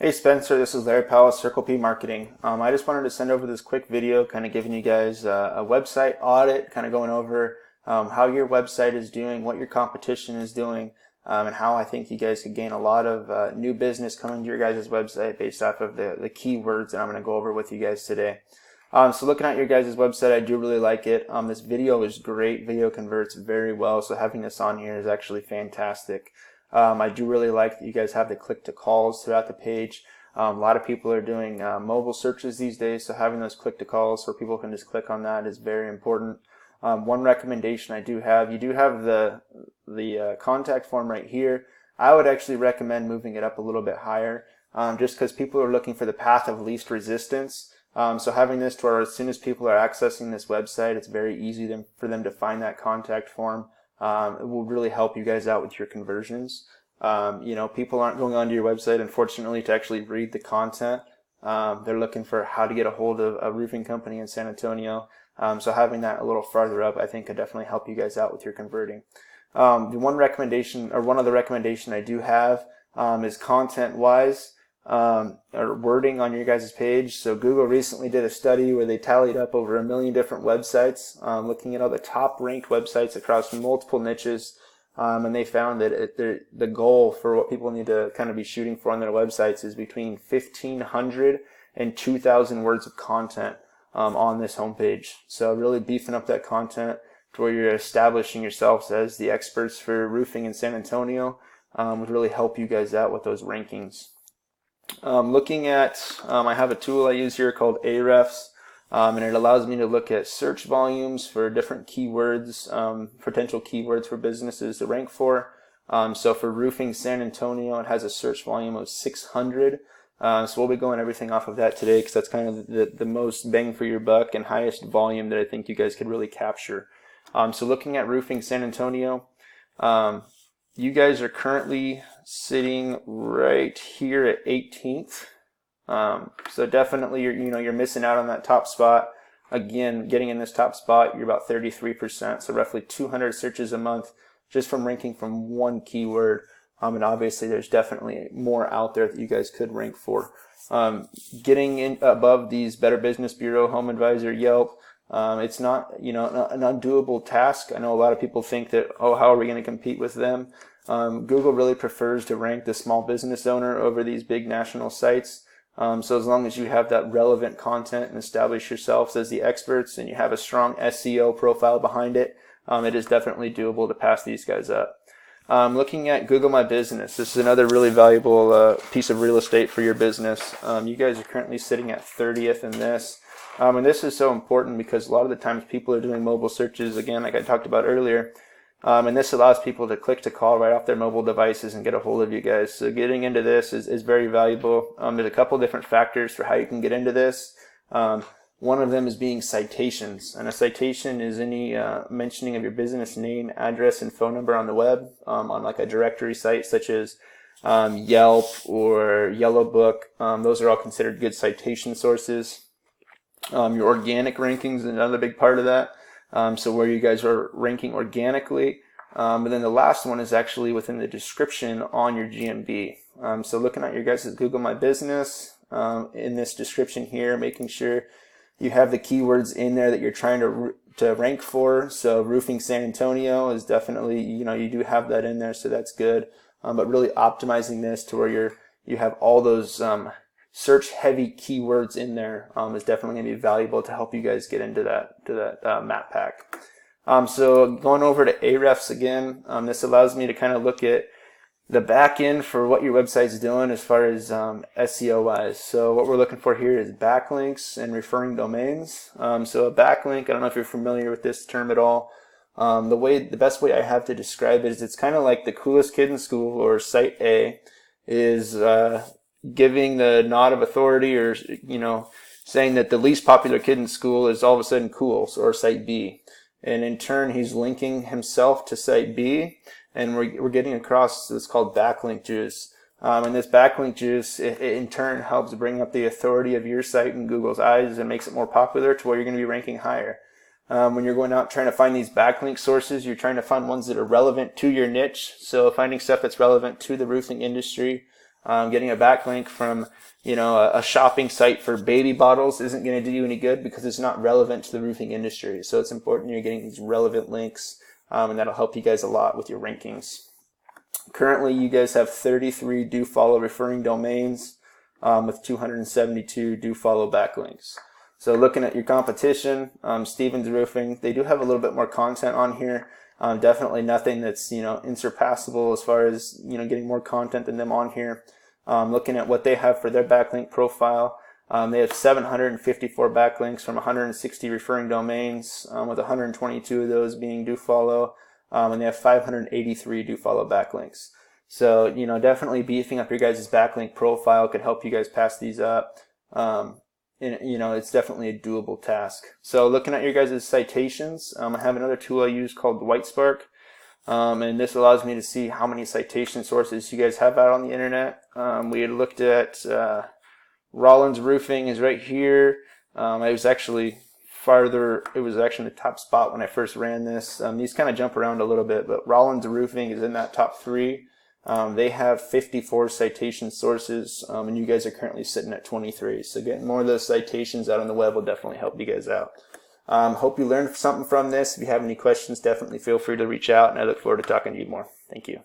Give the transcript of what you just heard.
Hey Spencer, this is Larry Powell, Circle P Marketing. I just wanted to send over this quick video, kind of giving you guys a website audit, kind of going over how your website is doing, what your competition is doing, and how I think you guys could gain a lot of new business coming to your guys' website based off of the keywords that I'm going to go over with you guys today. So looking at your guys' website, I do really like it. This video is great. Video converts very well, so having this on here is actually fantastic. I do really like that you guys have the click to calls throughout the page. A lot of people are doing mobile searches these days, so having those click to calls where people can just click on that is very important. One recommendation I do have, you do have the contact form right here. I would actually recommend moving it up a little bit higher, just because people are looking for the path of least resistance. So having this to where as soon as people are accessing this website, it's very easy for them to find that contact form. It will really help you guys out with your conversions. People aren't going onto your website, unfortunately, to actually read the content. They're looking for how to get a hold of a roofing company in San Antonio. So having that a little farther up, I think, could definitely help you guys out with your converting. The one recommendation, or one other recommendation I do have, is content-wise. Or wording on your guys' page. So Google recently did a study where they tallied up over 1 million different websites, looking at all the top ranked websites across multiple niches, and they found that the goal for what people need to kind of be shooting for on their websites is between 1,500 and 2,000 words of content on this homepage. So really beefing up that content to where you're establishing yourselves as the experts for roofing in San Antonio would really help you guys out with those rankings. I have a tool I use here called Ahrefs, and it allows me to look at search volumes for different keywords, potential keywords for businesses to rank for. So for roofing San Antonio, it has a search volume of 600. So we'll be going everything off of that today because that's kind of the most bang for your buck and highest volume that I think you guys could really capture. So looking at roofing San Antonio, you guys are currently sitting right here at 18th. So definitely you're missing out on that top spot. Again, getting in this top spot, you're about 33%, so roughly 200 searches a month just from ranking from one keyword. And obviously there's definitely more out there that you guys could rank for. Getting in above these Better Business Bureau, Home Advisor, Yelp, it's not, an undoable task. I know a lot of people think that, oh, how are we going to compete with them? Google really prefers to rank the small business owner over these big national sites. So as long as you have that relevant content and establish yourselves as the experts and you have a strong SEO profile behind it, it is definitely doable to pass these guys up. Looking at Google My Business, this is another really valuable piece of real estate for your business. You guys are currently sitting at 30th in this. And this is so important because a lot of the times people are doing mobile searches, again, like I talked about earlier, and this allows people to click to call right off their mobile devices and get a hold of you guys. So getting into this is very valuable. There's a couple different factors for how you can get into this. One of them is being citations. And a citation is any mentioning of your business name, address, and phone number on the web, on like a directory site such as Yelp or Yellow Book. Those are all considered good citation sources. Your organic rankings is another big part of that. So where you guys are ranking organically. But then the last one is actually within the description on your GMB. So looking at your guys' Google My Business, in this description here, making sure you have the keywords in there that you're trying to rank for. So roofing San Antonio is definitely, you do have that in there, so that's good. But really optimizing this to where you have all those search heavy keywords in there is definitely going to be valuable to help you guys get into that map pack. So going over to Ahrefs again, this allows me to kind of look at the back end for what your website's doing as far as SEO wise. So what we're looking for here is backlinks and referring domains. So a backlink, I don't know if you're familiar with this term at all. The best way I have to describe it is it's kind of like the coolest kid in school, or Site A is giving the nod of authority, or saying that the least popular kid in school is all of a sudden cool, or Site B, and in turn he's linking himself to Site B, and we're getting across this called backlink juice. And this backlink juice it in turn helps bring up the authority of your site in Google's eyes and makes it more popular to where you're going to be ranking higher. When you're going out trying to find these backlink sources, you're trying to find ones that are relevant to your niche. So finding stuff that's relevant to the roofing industry. Getting a backlink from a shopping site for baby bottles isn't going to do you any good because it's not relevant to the roofing industry. So it's important you're getting these relevant links, and that'll help you guys a lot with your rankings. Currently, you guys have 33 do follow referring domains with 272 do follow backlinks. So looking at your competition, Stevens Roofing, they do have a little bit more content on here. Definitely nothing that's insurpassable as far as getting more content than them on here. Looking at what they have for their backlink profile, they have 754 backlinks from 160 referring domains, with 122 of those being do follow, and they have 583 do follow backlinks. So definitely beefing up your guys' backlink profile could help you guys pass these up. And it's definitely a doable task. So looking at your guys' citations, I have another tool I use called Whitespark. And this allows me to see how many citation sources you guys have out on the internet. We had looked at Rollins Roofing is right here. I was actually farther, it was actually in the top spot when I first ran this. These kind of jump around a little bit, but Rollins Roofing is in that top 3. They have 54 citation sources, and you guys are currently sitting at 23. So getting more of those citations out on the web will definitely help you guys out. Hope you learned something from this. If you have any questions, definitely feel free to reach out, and I look forward to talking to you more. Thank you.